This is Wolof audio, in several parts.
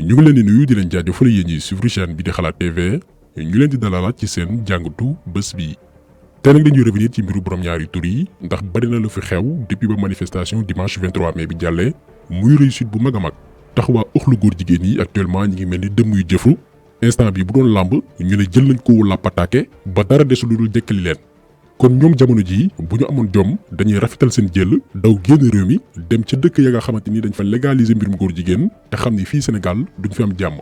ñu ngi leen di nuyu di leen jaajëfal yéen ñi suivre chaîne bi di xalaat TV ñu leen di dalalaat ci seen jàngatu bés bi. tey nag dañuy revenir ci mbiru borom ñaari tur yi ndax bari na lu fi xew depuis ba manifestation dimanche 23 mai bi jàllee muy réussite bu mag a mag tax waa ëxlu góor jigéen yi actuellement ñi ngi mel ni dëmm yu jëfu instant bi bu doon làmb ñu ne jël nañ ko làppataake ba dara desul lu dul jëkkali leen. kon ñoom jamono jii bu ñu amoon jom dañuy rafetal seen jël daw génn réew mi dem ca dëkk ya nga xamante ni dañ fa légaliser mbirum góor jigéen te xam ni fii Sénégal duñ fi am jàmm.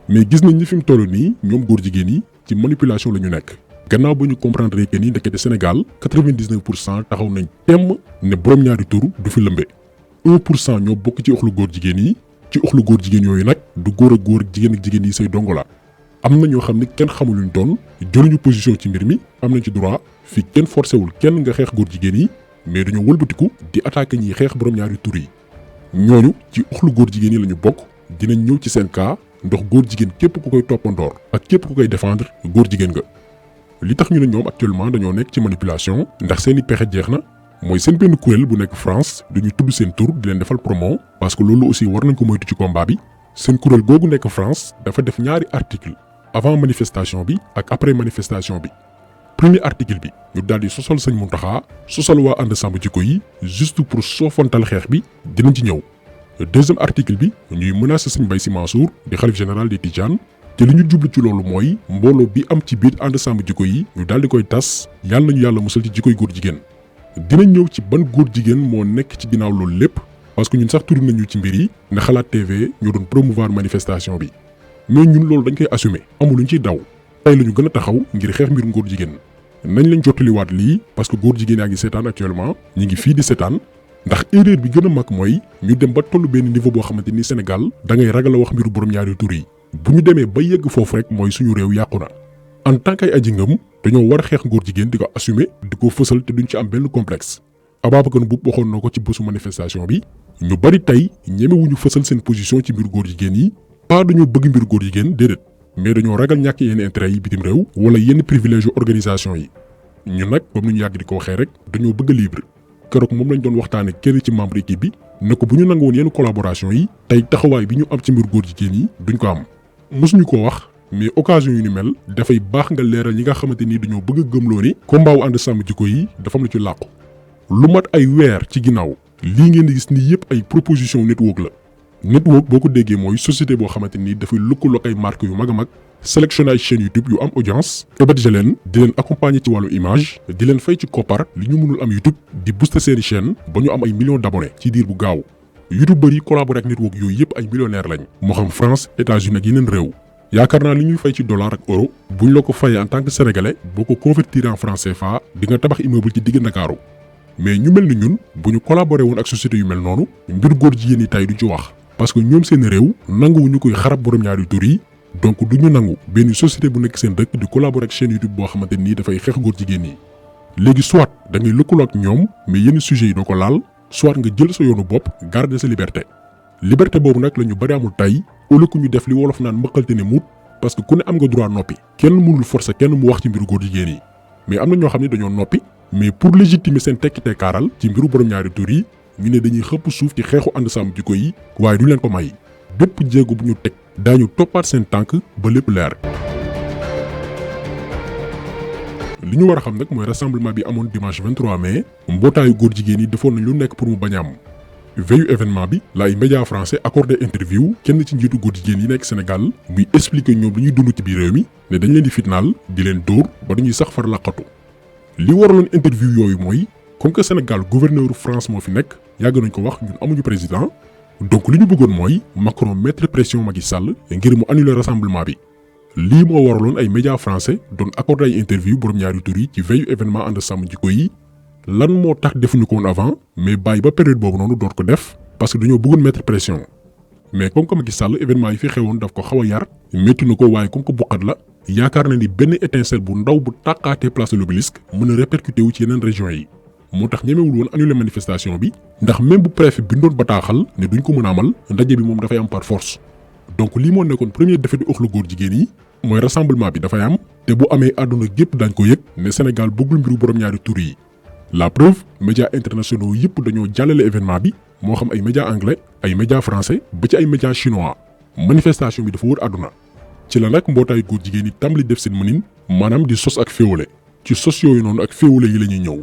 mais gis nañ ni fi mu toll nii ñoom góor jigéen yi ci manipulation la ñu nekk gannaaw ba ñu comprendre que ni ndekete Sénégal 99% taxaw nañ temm ne borom ñaari tur du fi lëmbe 1% ñoo bokk ci ëxlu góor jigéen yi ci ëxlu góor jigéen yooyu nag du góor ak góor jigéen ak jigéen yi say dongo la am na ñoo xam ne kenn xamul luñ doon jëluñu position ci mbir mi am nañ ci droit fi kenn forcé wul kenn nga xeex góor jigéen yi mais dañoo wëlbatiku di attaqué ñiy xeex borom ñaari tur yi ñooñu ci ëxlu góor jigéen yi la ñu bokk dinañ ñëw ci seen cas ndox góor jigéen képp ku koy toppandoor ak képp ku koy défendre góor jigéen nga. li tax ñu ne ñoom actuellement dañoo nekk ci manipulation ndax seeni pexe jeex na mooy seen benn kuréel bu nekk France duñu tudd seen tur di leen defal promo parce que loolu aussi war nañ ko moytu ci combat bi seen kuréel googu nekk France dafa def ñaari article avant manifestation bi ak après manifestation bi. premier article bi ñu daal di sosal sëñ Mountakha sosal waa ànd sàmm jikko yi juste pour soofantal xeex bi dinañ ci ñëw. deuxième article bi ñuy menacer sëñ Mbaye Sy Mansour di xalif général des Tidianes te li ñu jublu ci loolu mooy mbooloo bi am ci biir ànd sàmm jikko yi ñu daal di koy tas yàlla nañu yàlla musal ci jikkoy góor jigéen. dinañ ñëw ci ban góor jigéen moo nekk ci ginnaaw loolu lépp parce que ñun sax tudd nañu ci mbir yi ne xalaat TV ñu doon promouvoir manifestation bi mais ñun loolu dañ koy assumer amuluñ ciy daw tey la ñu gën a taxaw ngir xeex mbirum góor jigéen. nañ leen jottaliwaat lii parce que góor jigéen yaa ngi seetaan actuellement ñi ngi fii di seetaan ndax erreur bi gën a mag mooy ñu dem ba toll benn niveau boo xamante ni Sénégal da ngay ragal a wax mbiru borom ñaari tur yi bu ñu demee ba yegg foofu rek mooy suñu réew yàqu na. en tant que ay aji ngëm dañoo war a xeex góor jigéen di ko assumer di ko fësal te duñ ci am benn complexe. Ababacar Mboup waxoon na ko ci bésu manifestation bi ñu bari tey ñemewuñu fësal seen position ci mbiru góor jigéen yi pas dañoo bëgg mbiru góor jigéen déedéet mais dañoo ragal ñàkk yenn intérêt yi bitim réew wala yenn privilège yu organisation yi ñun nag comme ni ñu yàgg di ko waxee rek dañoo bëgg a libre keroog moom lañ doon waxtaane kenn ci membre équipe bi ne ko bu ñu nangoon yenn collaboration yi tey taxawaay bi ñu am ci mbir góor jigéen yi duñ ko am mosuñu ko wax mais occasion yu ni mel dafay baax nga leeral ñi nga xamante ni dañoo bëgg a gëmloo ni combat wu ànd sàmm jikko yi dafa am lu ci làqu lu mat ay weer ci ginnaaw lii ngeen di gis ni yëpp ay proposition network la network boo ko déggee mooy société boo xamante ni dafay lëkkaloo ay marques yu mag a mag sélectionné ay chaîne YouTube yu am audience héberger leen di leen accompagner ci wàllu image di leen fay ci koppar li ñu mënul am YouTube di booster seeni chaîne ba ñu am ay millions d'abonnés ci diir bu gaaw youtubeurs yi collaboré ak network yooyu yëpp ay millionnaires lañ moo xam France États-Unis ak yeneen réew yaakaar naa li ñuy fay ci dollar ak euro buñ la ko fayee en tant que sénégalais boo ko convertir en franc CFA di nga tabax immeuble ci digg Ndakaaru mais ñu mel ni ñun bu ñu collaboré woon ak société yu mel noonu mbir góor jigéen yi tey du ci wax parce que ñoom seen réew nanguwuñu koy xarab borom ñaari tur yi donc du ñu nangu benn société bu nekk seen dëkk di collaborer ak chaîne YouTube boo xamante nii dafay xeex góor jigéen yi léegi soit da ngay lëkkaloo ak ñoom mais yenn sujets yi doo ko laal soit nga jël sa yoonu bopp garder sa liberté boobu nag la ñu bari amul tey au lieu que ñu def li wolof naan mbëqalte ne muut parce que ku ne am nga droit noppi kenn mënul forcer kenn mu wax ci mbiru góor jigéen yi mais am na ñoo xam ne dañoo noppi mais pour légitimer seen tekki tekkaaral ci mbiru borom ñaari tur yi ñu ne dañuy xëpp suuf ci xeexu ànd sàmm jikko yi waaye du leen ko may bépp jéego bu ñu teg daañu toppaat seen tànk ba lépp leer. li ñu war a xam nag mooy rassemblement bi amoon dimanche 23 mai mbootaayu góor jigéen yi defoon nañ lu nekk pour mu bañ a am veillu événement bi la ay médias français accordé interview kenn ci njiitu góor jigéen yi nekk Sénégal muy expliquer ñoom li ñuy dund ci biir réew mi ne dañ leen di fitnaal di leen dóor ba dañuy sax far laqatu li waraloon interview yooyu mooy comme que Sénégal gouverneur France moo fi nekk yàgg nañ ko wax ñun amuñu président donc li ñu bëggoon mooy Macron mettre pression Macky Sall ngir mu annuler rassemblement bi lii moo waraloon ay médias français doon accordé ay interview borom ñaari tur yi ci veillu événement ànd sàmm jikko yi lan moo tax defuñu ko woon avant mais bàyyi ba période boobu noonu door ko def parce que dañoo bëggoon mettre pression mais comme que Macky Sall événement yi fi xewoon daf ko xaw a yar métti na ko waaye comme que buqat la yaakaar na ni benn étincelle bu ndaw bu tàqaatee place de l'Obélisque mën a répercuté wu ci yeneen régions yi moo tax ñemewul woon annuler manifestation bi ndax même bu préfet bindoon bataaxal ne duñ ko mën a amal ndaje bi moom dafay am par force donc lii moo nekkoon première défaite ëxlu góor jigéen yi mooy rassemblement bi dafay am te bu amee àdduna gépp dañ ko yëg ne Sénégal bëggul mbiru borom ñaari tur yi la preuve médias internationaux yëpp dañoo jàllale événement bi moo xam ay médias anglais ay médias français ba ci ay médias chinois manifestation bi dafa wër àdduna ci la nag mbootaay góor jigéen yi tàmbali def seen mënin maanaam di sos ak féewale ci sos yooyu noonu ak féewale yi la ñuy ñëw.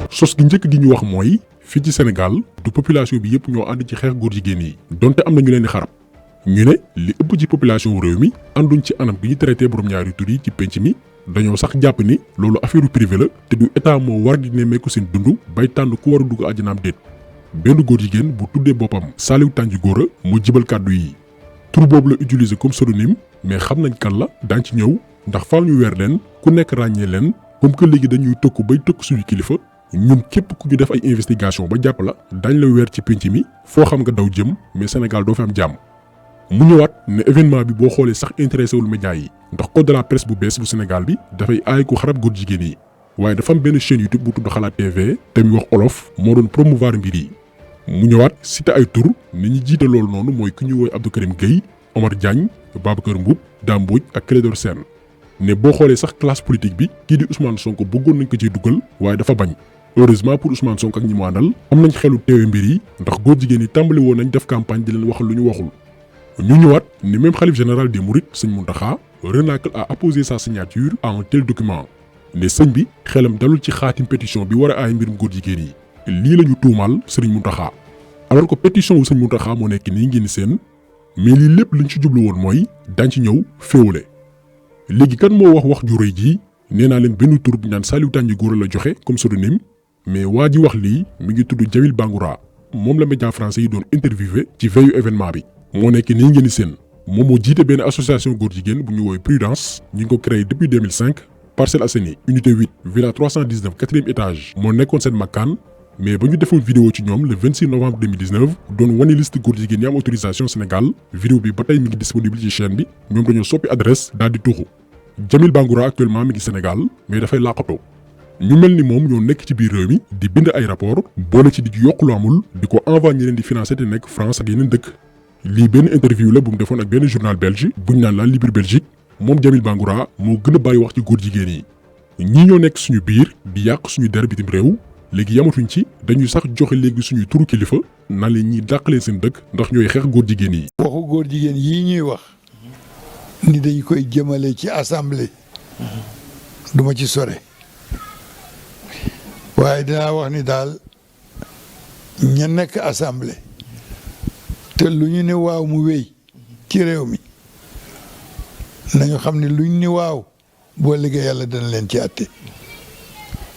sos gi njëkk gi ñu wax mooy fii ci Sénégal du population bi yëpp ñoo ànd ci xeex góor jigéen yi donte am na ñu leen di xarab ñu ne li ëpp ci population réew mi ànduñ ci anam gi ñu traité borom ñaari tur yi ci penc mi dañoo sax jàpp ni loolu affaire privé la te du état moo war di nemmeeku seen dund bay tànn ku war a dugg àjjanaam déet. benn góor jigéen bu tuddee boppam Saliou Tanji Gora mu jibal kàddu yi tur boobu la utiliser comme pseudonyme mais xam nañ kan la daañ ci ñëw ndax faaw ñu weer leen ku nekk ràññee leen comme que léegi dañuy tëkku bay tëkk suñu kilifa ñun képp ku ñu def ay investigation ba jàpp la dañ la weer ci pénc mi foo xam nga daw jëm mais Sénégal doo fi am jàmm. mu ñëwaat ne événement bi boo xoolee sax intéressé wul média yi ndax code de la presse bu bees bu Sénégal bi dafay aay ku xarab góor jigéen yi waaye dafa am benn chaîne YouTube bu tudd Xalaat TV te muy wax olof moo doon promouvoir mbir yi. mu ñëwaat cité ay tur ni ñi jiite loolu noonu mooy ku ñu woy Abdou Karim Gueye Omar Diagne Babacar Mboup Dame Mbodj ak Clédor Sène ne boo xoolee sax classe politique bi kii di Ousmane Sonko bëggoon nañ ko ciy dugal waaye dafa bañ. heureusement pour Ousmane Sonko ak ñi mu àndal am nañ xelu teewe mbir yi ndax góor jigéen yi tàmbali woon nañ def campagne di leen waxal lu ñu waxul. ñu ñëwaat ni même xalif général des Mourides sëñ Mountakha Renacle a apposé sa signature à un tel document ne sëñ bi xelam dalul ci xaatim pétition bi war a aay mbirum góor jigéen yi lii la ñu tuumaal sëriñ Mountakha alors que pétition wu sëñ Mountakha moo nekk nii ngeen seen mais lii lépp liñ ci jublu woon mooy daañ ci ñëw féewale. léegi kan moo wax ju rëy ji nee naa leen benn tur bu ñaan Saliou Tanji Gora la joxe comme pseudonyme mais waa ji wax lii mi ngi tudd Jamil Bangoura moom la média français yi doon interviewé ci veillu événement bi. moo nekk nii ngeen di seen moom moo jiite benn association góor jigéen bu ñu woowee Prudence ñu ngi ko créé depuis 2005 Parcelles Assainies unité 8 villa 319 quatrième étage moo nekkoon seen makkaan mais ba ñu defoon vidéo ci ñoom le 26 novembre 2019 doon wane liste góor jigéen yi am autorisation Sénégal vidéo bi ba tey mi ngi disponible ci chaîne bi ñoom dañoo soppi adresse daal di tuuxu. Jamil Bangoura actuellement mi ngi Sénégal mais dafay làqatoo ñu mel ni moom ñoo nekk ci biir réew mi di bind ay rapport boole ci di yokk lu amul di ko envoyé ñi leen di financé te nekk France ak yeneen dëkk. lii benn interview la bu mu defoon ak benn journal belge buñ naan la Libre Belgique moom Jamil Bangoura moo gën a bàyyi wax ci góor jigéen yi ñii ñoo nekk suñu biir di yàq suñu der bitim réew léegi yamatuñ ci dañuy sax joxe léegi suñuy turu kilifa naan leen ñiy dàqaleen seen dëkk ndax ñooy xeex góor jigéen yi. waxu góor jigéen yii ñuy wax ni dañ koy jëmale ci assemblée duma ci sore waaye dinaa wax ni daal ña nekk assemblée. te lu ñu ne waaw mu wéy ci réew mi nañu xam ne luñ ni waaw boo liggéey yàlla dana leen ci àtte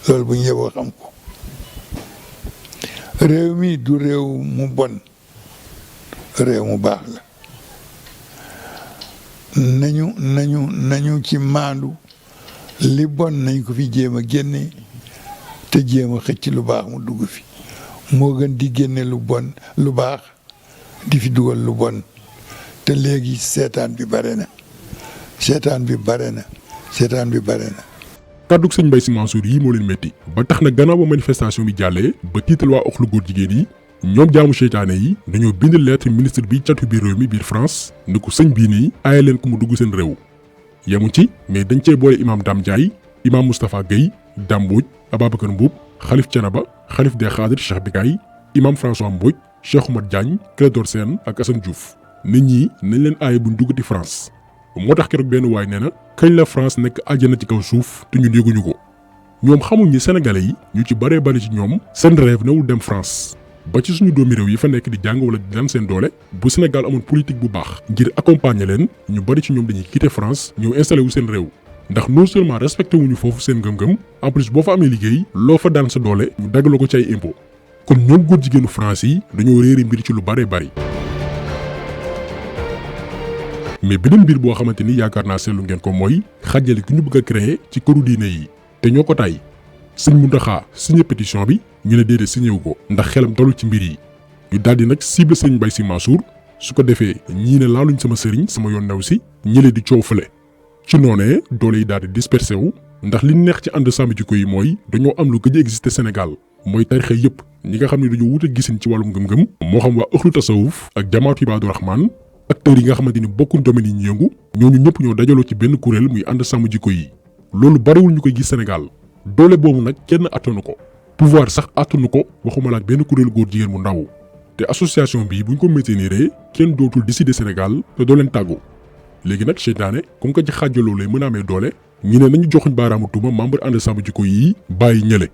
loolu bu ñu yeboo xam ko réew mi du réew mu bon réew mu baax la nañu ci maandu li bon nañ ko fi jéem a génne te jéem a xëcc lu baax mu dugg fi moo gën di génne lu bon lu baax di fi dugal lu bon te léegi seetaan bi bare na. kàddug sëñ Mbaye Sy Mansour yi moo leen métti ba tax na gannaaw ba manifestation bi jàllee ba tiital waa oxlu góor jigéen yi ñoom jaamu seytaane yi dañoo bind lettre ministre bi catu biir réew mi biir France ni ko sëñ bii nii aaye leen ko mu dugg seen réew. yemuñ ci mais dañ cee boole imaam Dame Ndiaye imaam Moustapha Guèye Dame Mbodj Ababacar Mboup xalif Thiénaba xalif des Khadres Cheikh Bikaay imaam François Mbodj Cheikh Oumar Diagne Clédor Sène ak Assane Diouf nit ñi nañ leen aaye buñ duggati France moo tax keroog benn waay nee na kañ la France nekk àjjana ci kaw suuf te ñun yëguñu ko ñoom xamuñ ni sénégalais yi ñu ci bëree bëri ci ñoom seen rêve newul dem France ba ci suñu doomi réew yi fa nekk di jàng wala di daan seen doole bu Sénégal amoon politique bu baax ngir accompagner leen ñu bëri ci ñoom dañuy quitter France ñëw installé wu seen réew ndax non seulement respecté wuñu foofu seen ngëm-ngëm en plus boo fa amee liggéey loo fa daan sa doole ñu daggaloo ko ci ay impôt kon ñoom góor jigéenu France yi dañoo réeri mbir ci lu bëree bëri. mais beneen mbir boo xamante ni yaakaar naa seetlu ngeen ko mooy xàjjale ki ñu bëgg a créer ci këru diine yi te ñoo ko tay sëñ Mountakha signé pétition bi ñu ne déedéet signé wu ko ndax xelam dalul ci mbir yi ñu daal di nag cible sëñ Mbaye Sy Mansour su ko defee ñii ne laaluñ sama sëriñ sama yoon new si ñële di coow fële ci noonee doole yi daal di dispersé wu ndax li neex ci ànd sàmm jikko yi mooy dañoo am lu gëj a existé Sénégal mooy tarixa yëpp ñi nga xam ne dañoo wute gisin ci wàllum ngëm-ngëm moo xam waa ëxlu tasawuf ak jamaatu Ibaadu Rahmaan acteurs yi nga xamante ni bokkuñ domaine yi ñu yëngu ñooñu ñëpp ñoo dajaloo ci benn kuréel muy ànd sàmm jikko yi loolu bariwul ñu koy gis Sénégal doole boobu nag kenn attanu ko pouvoir sax attanu ko waxuma la ak benn kuréelu góor jigéen mu ndaw te te association bi buñ ko maintenir kenn dootul décider Sénégal te doo leen tàggu léegi nag seytaane comme que ci xaajaloo lay mën a amee doole ñu ne nañu joxuñ baaraamu tuuma membre ànd sàmm jikko yi bàyyi ñële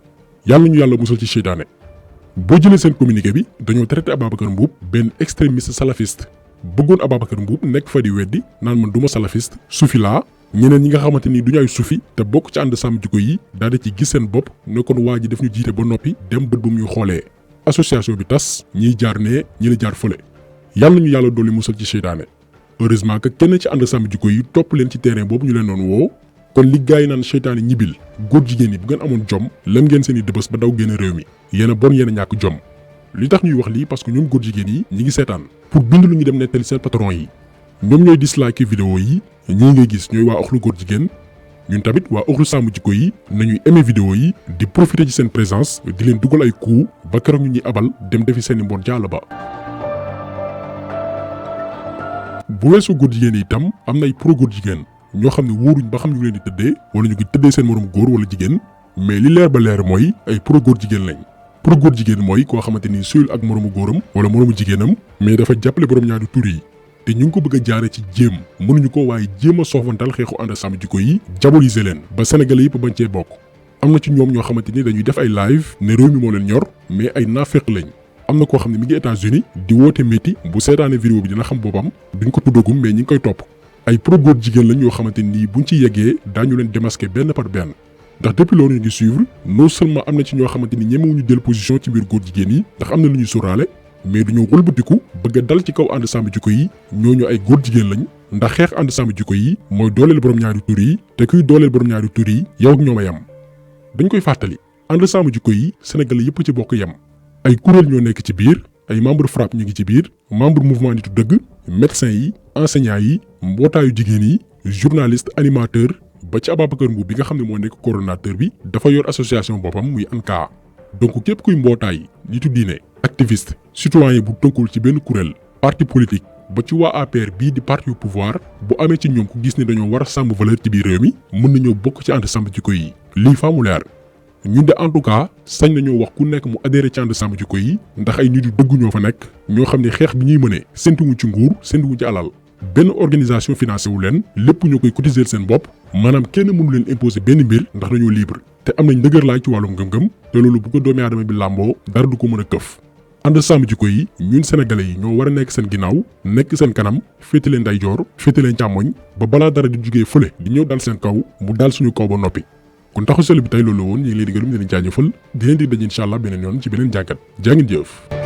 yàlla ñu yàlla musal ci seytaane boo jëlee seen communiqué bi dañoo traité Ababacar Mboup benn extrémiste salafiste bëggoon Ababacar Mboup nekk fa di weddi naan man duma salafiste sufi laa ñeneen ñi nga xamante ni duñu ay sufi te bokk ci ànd sàmm jikko yi daal di ci gis seen bopp ne kon waa ji def ñu jiite ba noppi dem bët bu mu ñu xoolee association bi tas ñiy jaar ne ñi la jaar fële yàlla ñu yàlla dolli musal ci seytaane heureusement que kenn ci ànd sàmm jikko yi topp leen ci terrain boobu ñu leen doon woo kon li gaay yi naan seytaane ñibil góor jigéen yi bu ngeen amoon jom lem ngeen seen i dëbës ba daw génn réew mi yéen a bon yéen a ñàkk jom li tax ñuy wax lii parce que ñoom góor jigéen yi ñi ngi seetaan pour bind lu ñu dem nettali seen patron yi ñoom ñooy dislike vidéo yi ñii ngay gis ñooy waa oxlu góor jigéen ñun tamit waa oxlu sàmm jikko yi nañuy aimer vidéo yi di profiter ci seen présence di leen dugal ay coups ba keroog ñu ñuy abal dem defi seen i mbon jàll ba bu weesoo góor jigéen yi itam am na ay pro góor jigéen ñoo xam ne wóoruñ ba xam ñu leen di tëddee wala ñu ngi tëddee seen moroom góor wala jigéen mais li leer ba leer mooy ay pro góor jigéen lañ pro góor jigéen mooy koo xamante ni suyul ak moroomu góoram wala moroomu jigéenam mais dafa jàppale borom ñaari tur yi te ñu ngi ko bëgg a jaare ci jéem mënuñu ko waaye jéem a soofantal xeexu ànd sàmm jikko yi diaboliser leen ba sénégalais yëpp bañ cee bokk am na ci ñoom ñoo xamante ni dañuy def ay live ne réew mi moo leen ñor mais ay naafeq lañ am na koo xam ne mi ngi États-Unis di woote métti bu seetaane vidéo bi dina xam boppam duñ ko tuddagum mais ñi ngi koy topp ay pro góor jigéen lañ yoo xamante ni buñ ci yeggee daañu leen démasquer benn par benn ndax depuis loolu ñu ngi suivre non seulement am na ci ñoo xamante ni ñemewuñu jël position ci biir góor jigéen yi ndax am na lu ñuy sóoraale mais duñoo wëlbatiku bëgg a dal ci kaw ànd sàmm jikko yi ñooñu ay góor jigéen lañ ndax xeex ànd sàmm jikko yi mooy dooleel borom ñaari tur yi te kuy dooleel borom ñaari tur yi yow ak ñoom a yem dañ koy fàttali ànd sàmm jikko yi Sénégal yëpp ci bokk yem ay kuréel ñoo nekk ci biir ay membre FRAPP ñu ngi ci biir membre mouvement nitu dëgg médecins yi enseignants yi mbootaayu jigéen yi journaliste animateur ba ci Ababacar Mboup bi nga xam ne moo nekk coordonnateur bi dafa yor association boppam muy ANCAR donc képp kuy mbootaay nitu diine activiste citoyen bu tënkul ci benn kuréel parti politique ba ci waa APR bii di parti au pouvoir bu amee ci ñoom ku gis ne dañoo war a sàmm valeur ci biir réew mi mën nañoo bokk ci ànd sàmm jikko yi lii faa mu leer ñun de en tout cas sañ nañoo wax ku nekk mu adhéré ci ànd sàmm jikko yi ndax ay nit yu dëgg ñoo fa nekk ñoo xam ne xeex bi ñuy mëne séntuwu ci nguur séntuwu ci alal benn organisation financé wu leen lépp ñoo koy cotiser seen bopp maanaam kenn mënu leen imposer benn mbir ndax dañoo libre te am nañ ndëgër laay ci wàllum ngëm-ngëm te loolu bu ko doomi aadama bi làmboo dara du ko mën a këf ànd sàmm jikko yi ñun sénégalais yi ñoo war a nekk seen ginnaaw nekk seen kanam féete leen ndeyjoor féete leen càmmoñ ba balaa dara di jugee fële di ñëw dal seen kaw mu dal suñu kaw ba noppi kon taxu selu bi tey loolu woon ñu ngi leen di gërëm di leen jaajëfal di leen di daje incha allah beneen yoon ci beneen jàngat jaa ngeen jëf